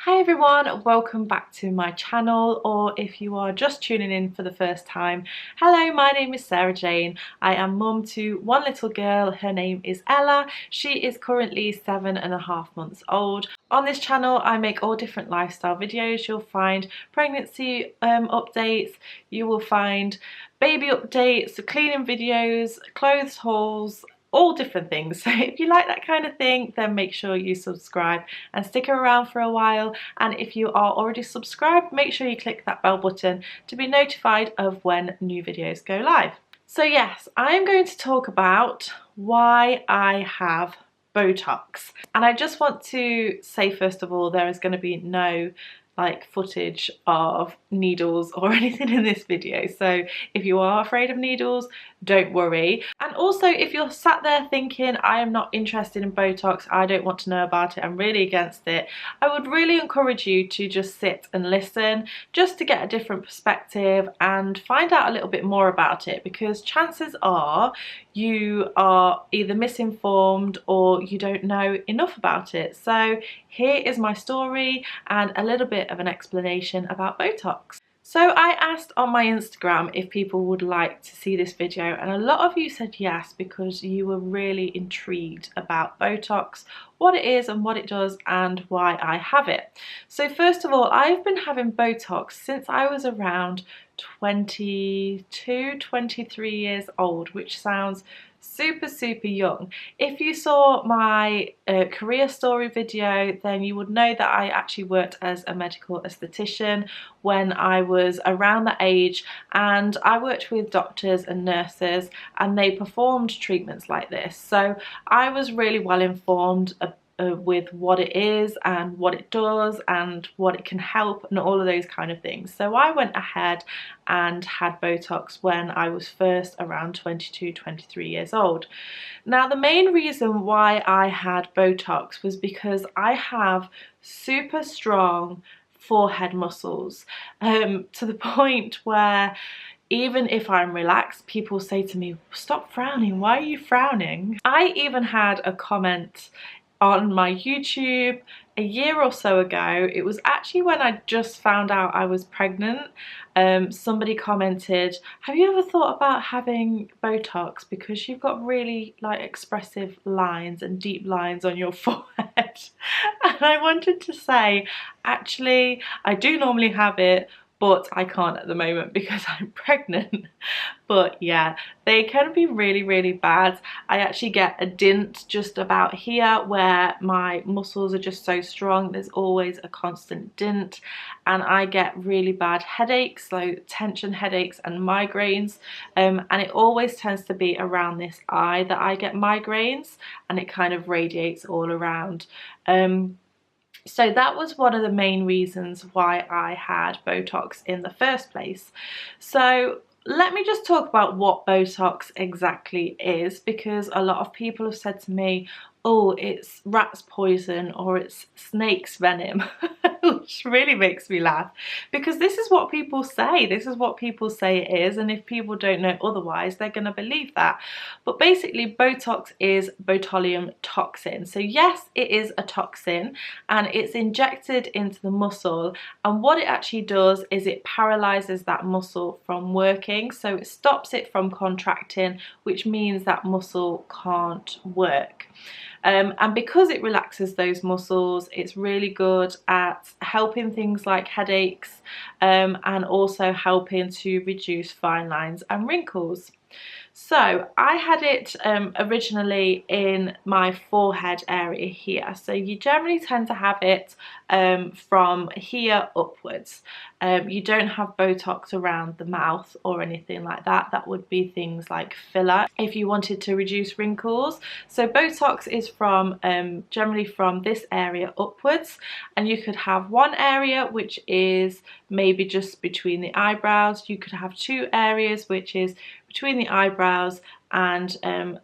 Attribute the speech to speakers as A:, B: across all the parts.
A: Hi everyone, welcome back to my channel, or if you are just tuning in for the first time, hello, my name is Sarah-Jayne. I am mum to one little girl. Her name is Ella. She is currently 7.5 months old. On this channel I make all different lifestyle videos. You'll find pregnancy updates, you will find baby updates, cleaning videos, clothes hauls, all different things. So if you like that kind of thing, then make sure you subscribe and stick around for a while. And if you are already subscribed, make sure you click that bell button to be notified of when new videos go live. So yes, I am going to talk about why I have Botox. And I just want to say, first of all, there is going to be no footage of needles or anything in this video, so if you are afraid of needles, don't worry. And also, if you're sat there thinking I am not interested in Botox, I don't want to know about it, I'm really against it, I would really encourage you to just sit and listen, just to get a different perspective and find out a little bit more about it, because chances are you are either misinformed or you don't know enough about it. So here is my story and a little bit of an explanation about Botox. So I asked on my Instagram if people would like to see this video, and a lot of you said yes because you were really intrigued about Botox, what it is and what it does and why I have it. So first of all, I've been having Botox since I was around 22, 23 years old, which sounds super young. If you saw my career story video, then you would know that I actually worked as a medical esthetician when I was around that age, and I worked with doctors and nurses and they performed treatments like this, so I was really well informed with what it is and what it does and what it can help and all of those kind of things. So I went ahead and had Botox when I was first around 22, 23 years old. Now the main reason why I had Botox was because I have super strong forehead muscles, to the point where even if I'm relaxed, people say to me, "Stop frowning, why are you frowning?" I even had a comment on my YouTube a year or so ago. It was actually when I just found out I was pregnant. Somebody commented, "Have you ever thought about having Botox because you've got really expressive lines and deep lines on your forehead?" And I wanted to say, actually I do normally have it, but I can't at the moment because I'm pregnant. But yeah, they can be really bad. I actually get a dint just about here where my muscles are just so strong. There's always a constant dint, and I get really bad headaches, so tension headaches and migraines, and it always tends to be around this eye that I get migraines, and it kind of radiates all around. So that was one of the main reasons why I had Botox in the first place. So let me just talk about what Botox exactly is, because a lot of people have said to me, "Oh, it's rat's poison or it's snake's venom," which really makes me laugh, because this is what people say. This is what people say it is, and if people don't know otherwise, they're going to believe that. But basically, Botox is botulinum toxin. So yes, it is a toxin, and it's injected into the muscle, and what it actually does is it paralyzes that muscle from working. So it stops it from contracting, which means that muscle can't work. And because it relaxes those muscles, it's really good at helping things like headaches, and also helping to reduce fine lines and wrinkles. So I had it originally in my forehead area here. So you generally tend to have it from here upwards. You don't have Botox around the mouth or anything like that. That would be things like filler if you wanted to reduce wrinkles. So Botox is from generally from this area upwards, and you could have one area which is maybe just between the eyebrows. You could have two areas which is between the eyebrows and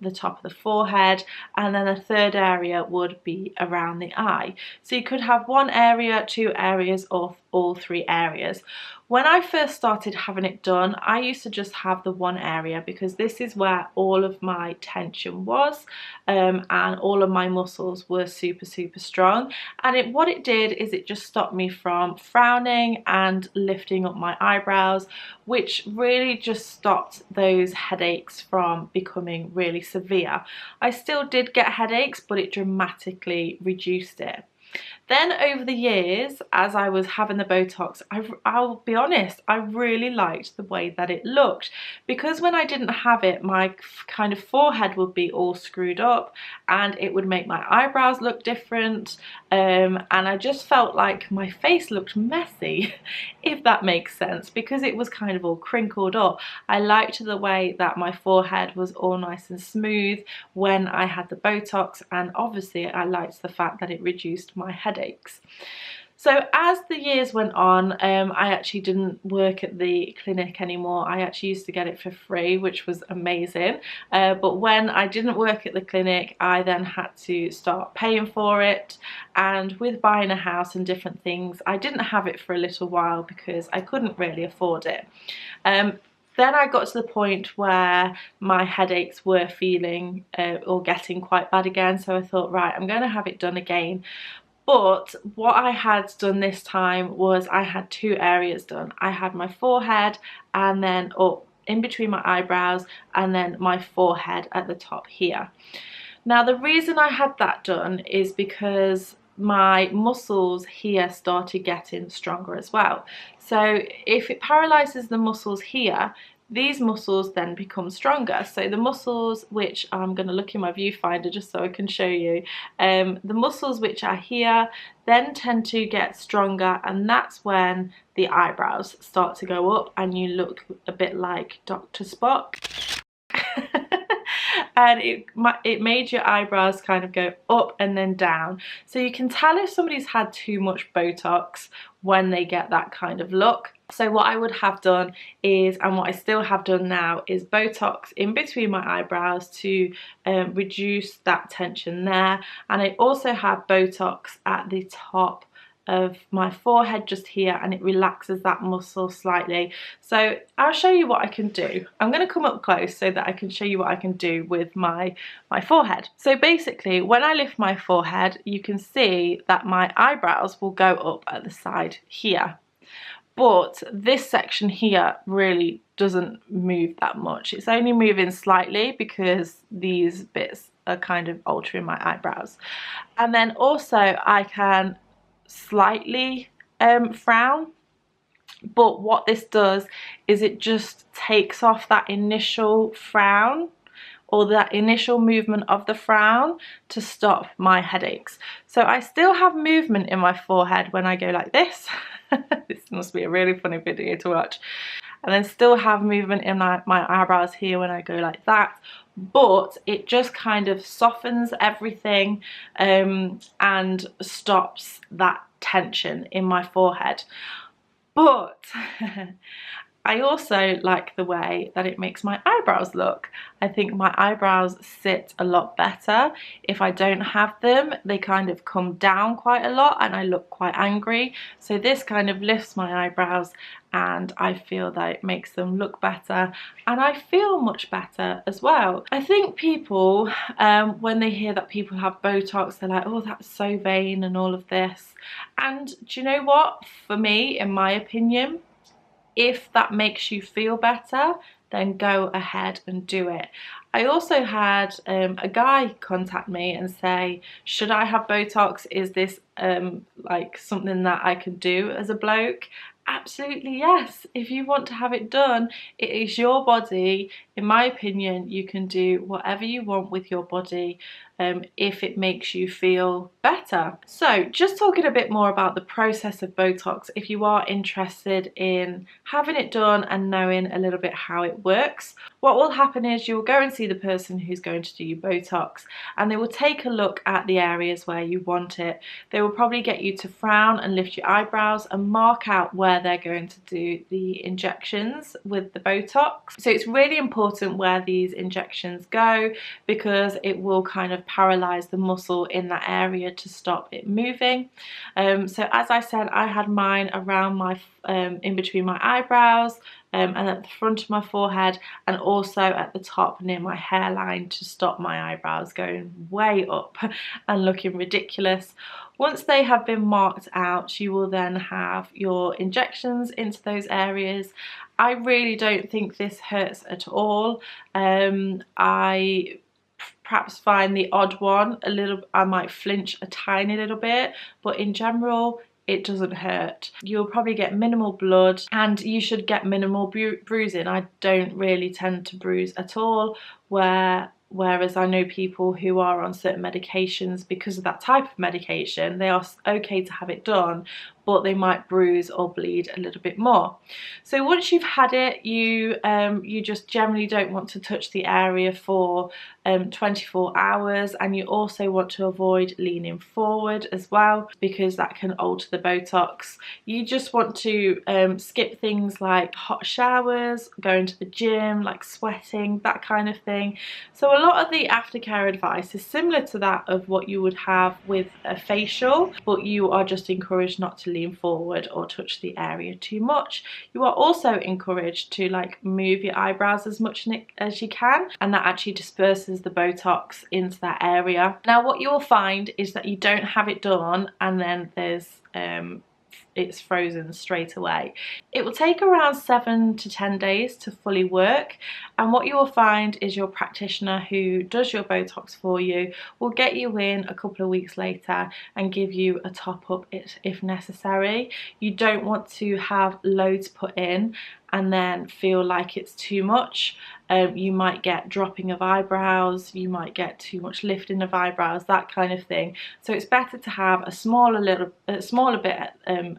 A: the top of the forehead, and then a third area would be around the eye. So you could have one area, two areas, or all 3 areas. When I first started having it done, I used to just have the one area because this is where all of my tension was, and all of my muscles were super strong, and what it did is it just stopped me from frowning and lifting up my eyebrows, which really just stopped those headaches from becoming really severe. I still did get headaches, but it dramatically reduced it. Then over the years, as I was having the Botox, I'll be honest, I really liked the way that it looked, because when I didn't have it, my kind of forehead would be all screwed up and it would make my eyebrows look different, and I just felt like my face looked messy, if that makes sense, because it was kind of all crinkled up. I liked the way that my forehead was all nice and smooth when I had the Botox, and obviously I liked the fact that it reduced my headaches. So as the years went on, I actually didn't work at the clinic anymore. I actually used to get it for free, which was amazing. But when I didn't work at the clinic, I then had to start paying for it. And with buying a house and different things, I didn't have it for a little while because I couldn't really afford it. Then I got to the point where my headaches were feeling or getting quite bad again. So I thought, right, I'm going to have it done again. But what I had done this time was I had 2 areas done. I had my forehead and then up in between my eyebrows, and then my forehead at the top here. Now the reason I had that done is because my muscles here started getting stronger as well. So if it paralyzes the muscles here, these muscles then become stronger. So the muscles which, I'm going to look in my viewfinder just so I can show you, the muscles which are here then tend to get stronger, and that's when the eyebrows start to go up and you look a bit like Dr. Spock. And it made your eyebrows kind of go up and then down. So you can tell if somebody's had too much Botox when they get that kind of look. So what I would have done is, and what I still have done now, is Botox in between my eyebrows to reduce that tension there. And I also have Botox at the top of my forehead just here, and it relaxes that muscle slightly. So I'll show you what I can do. I'm going to come up close so that I can show you what I can do with my forehead. So basically when I lift my forehead, you can see that my eyebrows will go up at the side here. But this section here really doesn't move that much. It's only moving slightly because these bits are kind of altering my eyebrows. And then also I can slightly frown, but what this does is it just takes off that initial frown or that initial movement of the frown to stop my headaches. So I still have movement in my forehead when I go like this. This must be a really funny video to watch. And then still have movement in my eyebrows here when I go like that, but it just kind of softens everything and stops that tension in my forehead. But I also like the way that it makes my eyebrows look. I think my eyebrows sit a lot better if I don't have them. They kind of come down quite a lot and I look quite angry. So this kind of lifts my eyebrows and I feel that it makes them look better, and I feel much better as well. I think people, when they hear that people have Botox, they're like, oh, that's so vain and all of this. And do you know what? For me, in my opinion, if that makes you feel better, then go ahead and do it. I also had a guy contact me and say, should I have Botox? Is this like something that I could do as a bloke? Absolutely yes. If you want to have it done, it is your body. In my opinion, you can do whatever you want with your body if it makes you feel better. So just talking a bit more about the process of Botox, if you are interested in having it done and knowing a little bit how it works, what will happen is you will go and see the person who's going to do you Botox, and they will take a look at the areas where you want it. They will probably get you to frown and lift your eyebrows and mark out where they're going to do the injections with the Botox. So it's really important where these injections go, because it will kind of paralyze the muscle in that area to stop it moving. So as I said, I had mine around my in between my eyebrows, and at the front of my forehead, and also at the top near my hairline to stop my eyebrows going way up and looking ridiculous. Once they have been marked out, you will then have your injections into those areas. I really don't think this hurts at all. I perhaps find the odd one a little, I might flinch a tiny little bit, but in general it doesn't hurt. You'll probably get minimal blood and you should get minimal bruising. I don't really tend to bruise at all, whereas I know people who are on certain medications, because of that type of medication, they are okay to have it done, but they might bruise or bleed a little bit more. So once you've had it, you just generally don't want to touch the area for 24 hours, and you also want to avoid leaning forward as well, because that can alter the Botox. You just want to skip things like hot showers, going to the gym, like sweating, that kind of thing. So a lot of the aftercare advice is similar to that of what you would have with a facial, but you are just encouraged not to lean forward or touch the area too much. You are also encouraged to like move your eyebrows as much as you can, and that actually disperses the Botox into that area. Now what you will find is that you don't have it done and then there's it's frozen straight away. It will take around 7 to 10 days to fully work, and what you will find is your practitioner who does your Botox for you will get you in a couple of weeks later and give you a top up if necessary. You don't want to have loads put in and then feel like it's too much. You might get dropping of eyebrows, you might get too much lifting of eyebrows, that kind of thing. So it's better to have a smaller bit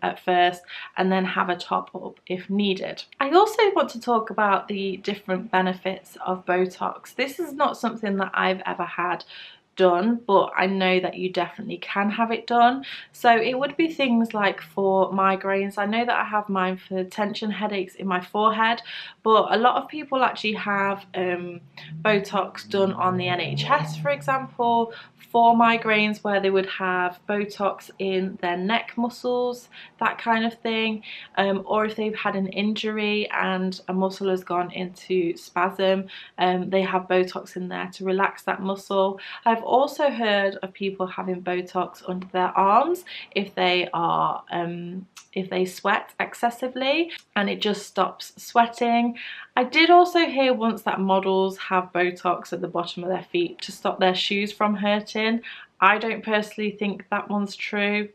A: at first, and then have a top up if needed. I also want to talk about the different benefits of Botox. This is not something that I've ever had done, but I know that you definitely can have it done. So it would be things like for migraines. I know that I have mine for tension headaches in my forehead, but a lot of people actually have Botox done on the NHS, for example, for migraines, where they would have Botox in their neck muscles, that kind of thing, or if they've had an injury and a muscle has gone into spasm, they have Botox in there to relax that muscle. I've also heard of people having Botox under their arms if they are if they sweat excessively and it just stops sweating. I did also hear once that models have Botox at the bottom of their feet to stop their shoes from hurting. I don't personally think that one's true.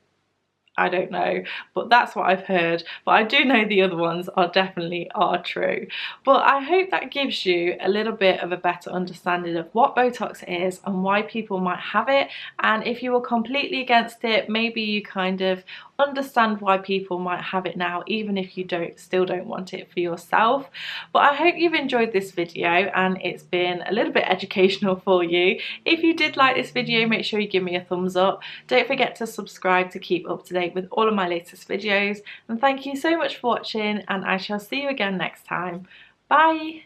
A: I don't know, but that's what I've heard. But I do know the other ones definitely are true. But I hope that gives you a little bit of a better understanding of what Botox is and why people might have it. And if you were completely against it, maybe you kind of understand why people might have it now, even if you still don't want it for yourself. But I hope you've enjoyed this video and it's been a little bit educational for you. If you did like this video, make sure you give me a thumbs up. Don't forget to subscribe to keep up to date with all of my latest videos, and thank you so much for watching, and I shall see you again next time. Bye.